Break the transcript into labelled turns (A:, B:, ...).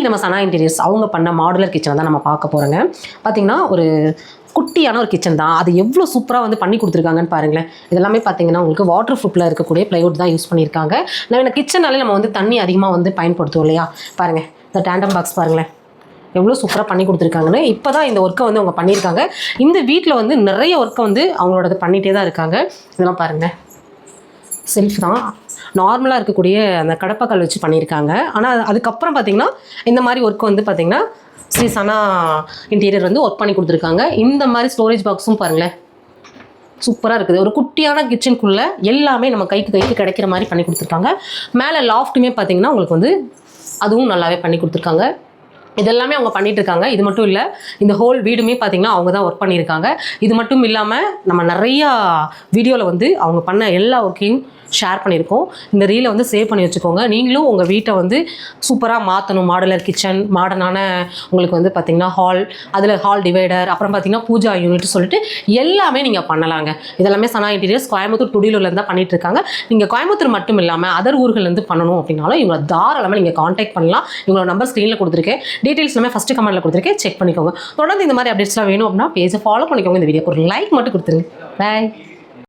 A: நம்ம சனா இன்டீரியர்ஸ் அவங்க பண்ண மாடுலர் கிச்சனை தான் நம்ம பார்க்க போகிறோங்க. பார்த்திங்கன்னா ஒரு குட்டியான ஒரு கிச்சன் தான். அது எவ்வளோ சூப்பராக வந்து பண்ணி கொடுத்துருக்காங்கன்னு பாருங்களேன். இதெல்லாமே பார்த்தீங்கன்னா உங்களுக்கு வாட்டர் ப்ரூஃபில் இருக்கக்கூடிய ப்ளைவுட் தான் யூஸ் பண்ணியிருக்காங்க. நம்ம கிச்சனாலே நம்ம வந்து தண்ணி அதிகமாக வந்து பயன்படுத்துவோம் இல்லையா? பாருங்கள், இந்த டேண்டம் பாக்ஸ் பாருங்களேன் எவ்வளோ சூப்பராக பண்ணி கொடுத்துருக்காங்கன்னு. இப்போ தான் இந்த ஒர்க்கை வந்து அவங்க பண்ணியிருக்காங்க. இந்த வீட்டில் வந்து நிறைய ஒர்க்கை வந்து அவங்களோட பண்ணிகிட்டே தான் இருக்காங்க. இதெல்லாம் பாருங்கள், செல்ஃப் தான் நார்மலாக இருக்கக்கூடிய அந்த கடப்பாக்கல் வச்சு பண்ணியிருக்காங்க. ஆனால் அதுக்கப்புறம் பார்த்திங்கன்னா இந்த மாதிரி ஒர்க்கு வந்து பார்த்திங்கன்னா ஸ்ரீ சனா இன்டீரியர் வந்து ஒர்க் பண்ணி கொடுத்துருக்காங்க. இந்த மாதிரி ஸ்டோரேஜ் பாக்ஸும் பாருங்களேன் சூப்பராக இருக்குது. ஒரு குட்டியான கிச்சனுக்குள்ளே எல்லாமே நம்ம கைக்கு கிடைக்கிற மாதிரி பண்ணி கொடுத்துருக்காங்க. மேலே லாஃப்ட்டுமே பார்த்திங்கன்னா உங்களுக்கு வந்து அதுவும் நல்லாவே பண்ணி கொடுத்துருக்காங்க. இதெல்லாமே அவங்க பண்ணிட்டு இருக்காங்க. இது மட்டும் இல்லை, இந்த ஹோல் வீடுமே பார்த்திங்கன்னா அவங்க தான் ஒர்க் பண்ணியிருக்காங்க. இது மட்டும் இல்லாமல் நம்ம நிறையா வீடியோவில் வந்து அவங்க பண்ண எல்லா ஒர்க்கையும் ஷேர் பண்ணியிருக்கோம். இந்த ரீலை வந்து சேவ் பண்ணி வச்சுக்கோங்க. நீங்களும் உங்கள் வீட்டை வந்து சூப்பராக மாற்றணும். மாடலர் கிச்சன், மாடர்னான உங்களுக்கு வந்து பார்த்திங்கன்னா ஹால், அதில் ஹால் டிவைடர், அப்புறம் பார்த்திங்கன்னா பூஜா யூனிட் சொல்லிட்டு எல்லாமே நீங்கள் பண்ணலாங்க. இதெல்லாமே சனா இன்டீரியர்ஸ் கோயம்புத்தூர் துடிலூர்லேருந்து தான் பண்ணிட்டு இருக்காங்க. நீங்கள் கோயம்புத்தூர் மட்டும் இல்லாமல் அதர் ஊர்கள்லேருந்து பண்ணணும் அப்படின்னாலும் இவங்களை தாராளமாக நீங்கள் காண்டாக்ட் பண்ணலாம். இவங்களோட நம்பர் ஸ்க்ரீனில் கொடுத்துருக்கேன். டீட்டெயில்ஸ் எல்லாமே ஃபஸ்ட்டு கமெண்ட்டில் கொடுத்துருக்கேன், செக் பண்ணிக்கோங்க. தொடர்ந்து இந்த மாதிரி அப்டேட்ஸ்லாம் வேணும் அப்படின்னா பேஜை ஃபாலோ பண்ணிக்கோங்க. இந்த வீடியோக்கு ஒரு லைக் மட்டும் கொடுத்துருங்க. பாய்.